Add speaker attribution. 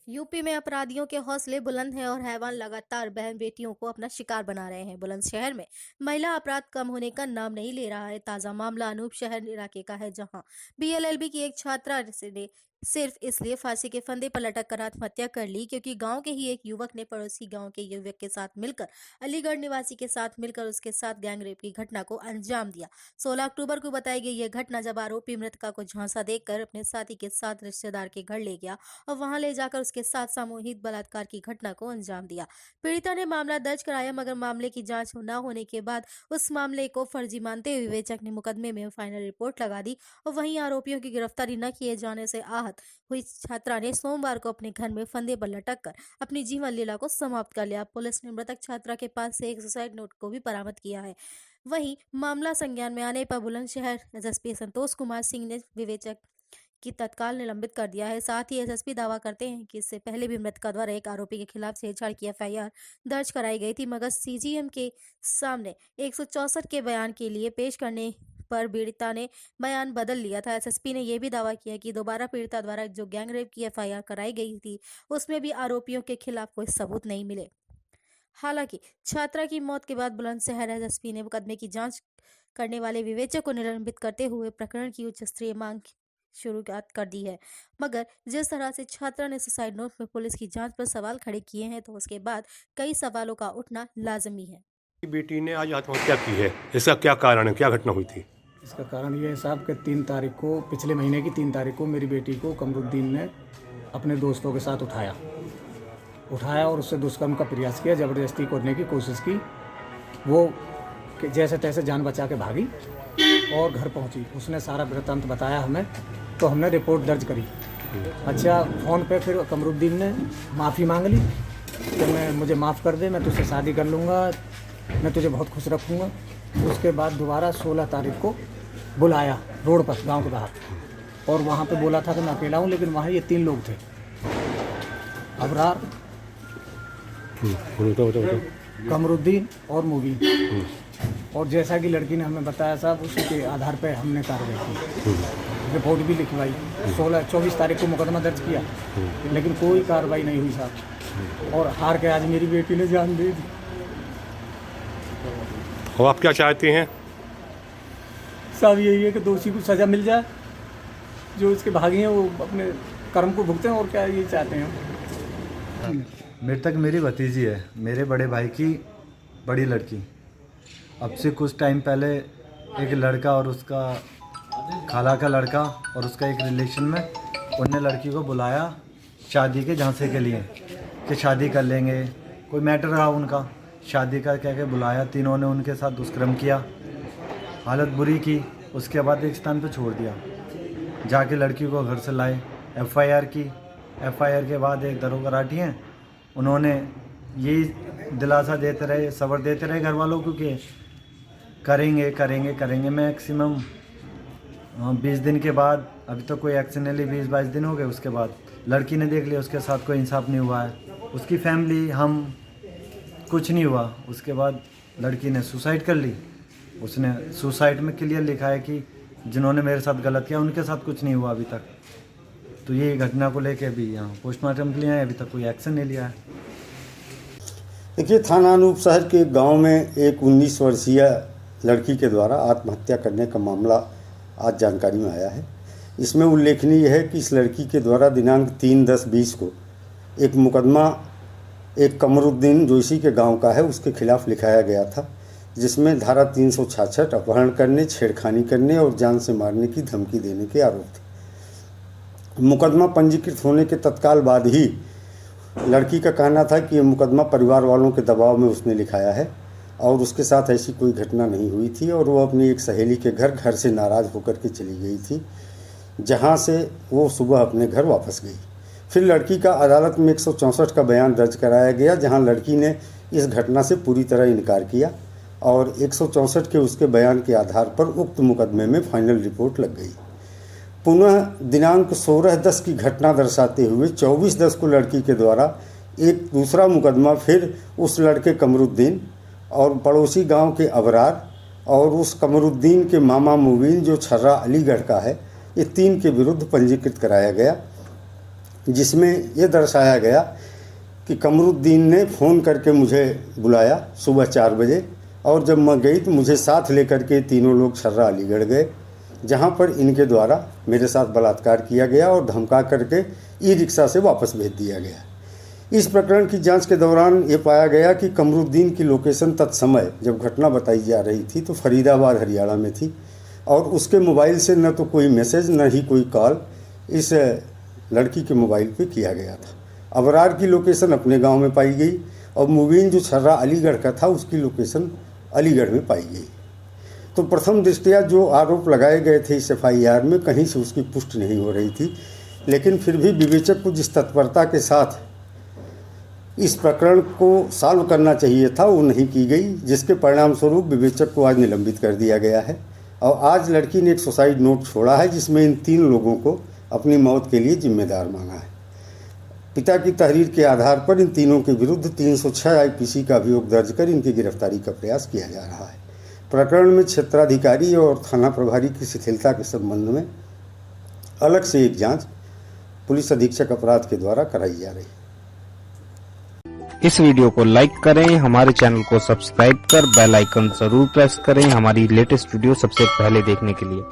Speaker 1: UP में अपराधियों के हौसले बुलंद हैं और हैवान लगातार बहन बेटियों को अपना शिकार बना रहे हैं। बुलंदशहर में महिला अपराध कम होने का नाम नहीं ले रहा है। ताजा मामला अनूप शहर इलाके का है, जहां बीएलएलबी की एक छात्रा ने सिर्फ इसलिए फांसी के फंदे पर लटक कर आत्महत्या कर ली क्योंकि गांव के ही एक युवक ने पड़ोसी गांव के युवक के साथ मिलकर अलीगढ़ निवासी के साथ मिलकर उसके साथ गैंगरेप की घटना को अंजाम दिया। 16 अक्टूबर को बताई गई यह घटना जब आरोपी मृतका को झांसा देकर अपने साथी के साथ रिश्तेदार के घर ले गया और वहां ले जाकर उसके साथ सामूहिक बलात्कार की घटना को अंजाम दिया। पीड़िता ने मामला दर्ज कराया, मगर मामले की जांच न होने के बाद उस मामले को फर्जी मानते हुए विवेचक ने मुकदमे में फाइनल रिपोर्ट लगा दी। और वहीं आरोपियों की गिरफ्तारी न किए जाने से आहत हुई छात्रा ने सोमवार को अपने घर में फंदे पर लटक कर अपनी जीवन लीला को समाप्त कर लिया। पुलिस ने मृतक छात्रा के पास से एक सुसाइड नोट को भी बरामद किया है। वहीं मामला संज्ञान में आने पर बुलंदशहर एसएसपी संतोष कुमार सिंह ने विवेचक की तत्काल निलंबित कर दिया है। साथ ही एसएसपी दावा करते हैं कि इससे पहले भी मृतका द्वारा एक आरोपी के खिलाफ छेड़छाड़ की एफआईआर दर्ज कराई गई थी, मगर सीजीएम के सामने 164 के बयान के लिए पेश करने पर पीड़िता ने बयान बदल लिया था। एसएसपी ने यह भी दावा किया कि दोबारा पीड़िता द्वारा जो गैंगरेप की एफआईआर कराई गई थी उसमें भी आरोपियों के खिलाफ कोई सबूत नहीं मिले। हालांकि छात्रा की मौत के बाद बुलंदशहर एसएसपी ने मुकदमे की जांच करने वाले विवेचक को निलंबित करते हुए प्रकरण की उच्च स्तरीय मांग शुरुआत कर दी है। मगर जिस तरह से छात्रा ने सुसाइड नोट में पुलिस की जांच पर सवाल खड़े किए हैं, तो उसके बाद कई सवालों का उठना लाजमी है।
Speaker 2: बेटी ने आज आत्महत्या की है, इसका क्या कारण है, क्या घटना हुई थी?
Speaker 3: इसका कारण ये है साहब कि 3 तारीख को, पिछले महीने की 3 तारीख को मेरी बेटी को कमरुद्दीन ने अपने दोस्तों के साथ उठाया और उससे दुष्कर्म का प्रयास किया, ज़बरदस्ती करने की कोशिश की। वो जैसे तैसे जान बचा के भागी और घर पहुंची। उसने सारा वृत्तांत बताया हमें, तो हमने रिपोर्ट दर्ज करी। अच्छा, फ़ोन पे फिर कमरुद्दीन ने माफ़ी मांग ली कि मुझे माफ़ कर दे, मैं तुझसे शादी कर लूँगा, मैं तुझे बहुत खुश रखूँगा। उसके बाद दोबारा 16 तारीख को बुलाया रोड पर, गांव के बाहर, और वहाँ पे बोला था कि मैं अकेला हूँ, लेकिन वहाँ ये 3 लोग थे, अबरार, कमरुद्दीन और मुबीन। और जैसा कि लड़की ने हमें बताया साहब, उसी के आधार पर हमने कार्रवाई की, रिपोर्ट भी लिखवाई। 24 तारीख को मुकदमा दर्ज किया, लेकिन कोई कार्रवाई नहीं हुई साहब, और हार के आज मेरी बेटी ने जान दे दी।
Speaker 2: और आप क्या चाहते हैं?
Speaker 3: साहब यही है कि दोषी को सज़ा मिल जाए, जो इसके भागी हैं वो अपने कर्म को भुगतें, और क्या ये चाहते हैं।
Speaker 4: मृतक मेरी भतीजी है, मेरे बड़े भाई की बड़ी लड़की। अब से कुछ टाइम पहले एक लड़का और उसका खाला का लड़का और उसका एक रिलेशन में, उनने लड़की को बुलाया शादी के झांसे के लिए कि शादी कर लेंगे, कोई मैटर रहा उनका, शादी का कह के बुलाया। तीनों ने उनके साथ दुष्कर्म किया, हालत बुरी की। उसके बाद एक स्थान पर छोड़ दिया, जाके लड़की को घर से लाए, एफआईआर की। एफआईआर के बाद एक दरोगा राठी हैं, उन्होंने यही दिलासा देते रहे, सब्र देते रहे घर वालों को कि करेंगे करेंगे करेंगे। मैक्सिमम 20 दिन के बाद, अभी तो कोई एक्शन नहीं ली, 20-22 दिन हो गए। उसके बाद लड़की ने देख लिया, उसके साथ कोई इंसाफ नहीं हुआ है, उसकी फैमिली, हम, कुछ नहीं हुआ। उसके बाद लड़की ने सुसाइड कर ली। उसने सुसाइड में क्लियर लिखा है कि जिन्होंने मेरे साथ गलत किया उनके साथ कुछ नहीं हुआ अभी तक। तो ये घटना को लेके अभी यहाँ पोस्टमार्टम के लिए आए, अभी तक कोई एक्शन नहीं लिया है।
Speaker 5: देखिए, थाना अनूप शहर के गांव में एक 19 वर्षीय लड़की के द्वारा आत्महत्या करने का मामला आज जानकारी में आया है। इसमें उल्लेखनीय है कि इस लड़की के द्वारा दिनांक 3/10/20 को एक मुकदमा एक कमरुद्दीन जो इसी के गांव का है उसके खिलाफ लिखाया गया था, जिसमें धारा 366 अपहरण करने, छेड़खानी करने और जान से मारने की धमकी देने के आरोप थे। मुकदमा पंजीकृत होने के तत्काल बाद ही लड़की का कहना था कि ये मुकदमा परिवार वालों के दबाव में उसने लिखाया है और उसके साथ ऐसी कोई घटना नहीं हुई थी, और वो अपनी एक सहेली के घर से नाराज़ होकर के चली गई थी, जहाँ से वो सुबह अपने घर वापस गई। फिर लड़की का अदालत में 164 का बयान दर्ज कराया गया, जहाँ लड़की ने इस घटना से पूरी तरह इनकार किया और 164 के उसके बयान के आधार पर उक्त मुकदमे में फाइनल रिपोर्ट लग गई। पुनः दिनांक 16/10 की घटना दर्शाते हुए 24/10 को लड़की के द्वारा एक दूसरा मुकदमा फिर उस लड़के कमरुद्दीन और पड़ोसी गांव के अबरार और उस कमरुद्दीन के मामा मुबीन जो छर्रा अलीगढ़ का है, ये 3 के विरुद्ध पंजीकृत कराया गया। जिसमें ये दर्शाया गया कि कमरुद्दीन ने फ़ोन करके मुझे बुलाया सुबह 4 बजे, और जब मैं गई तो मुझे साथ लेकर के तीनों लोग छर्रा अलीगढ़ गए, जहां पर इनके द्वारा मेरे साथ बलात्कार किया गया और धमका करके ई रिक्शा से वापस भेज दिया गया। इस प्रकरण की जांच के दौरान ये पाया गया कि कमरुद्दीन की लोकेशन तत्समय जब घटना बताई जा रही थी तो फरीदाबाद हरियाणा में थी, और उसके मोबाइल से न तो कोई मैसेज न ही कोई कॉल इस लड़की के मोबाइल पे किया गया था। अबरार की लोकेशन अपने गांव में पाई गई और मुबीन जो छर्रा अलीगढ़ का था उसकी लोकेशन अलीगढ़ में पाई गई। तो प्रथम दृष्टया जो आरोप लगाए गए थे इस FIR में कहीं से उसकी पुष्टि नहीं हो रही थी, लेकिन फिर भी विवेचक को जिस तत्परता के साथ इस प्रकरण को सॉल्व करना चाहिए था वो नहीं की गई, जिसके परिणाम स्वरूप विवेचक को आज निलंबित कर दिया गया है। और आज लड़की ने एक सुसाइड नोट छोड़ा है जिसमें इन 3 लोगों को अपनी मौत के लिए जिम्मेदार माना है। पिता की तहरीर के आधार पर इन तीनों के विरुद्ध 306 IPC का अभियोग दर्ज कर इनकी गिरफ्तारी का प्रयास किया जा रहा है। प्रकरण में क्षेत्राधिकारी और थाना प्रभारी की शिथिलता के संबंध में अलग से एक जांच पुलिस अधीक्षक अपराध के द्वारा कराई जा रही है।
Speaker 6: इस वीडियो को लाइक करें, हमारे चैनल को सब्सक्राइब कर बेल आइकन जरूर प्रेस करें हमारी लेटेस्ट वीडियो सबसे पहले देखने के लिए।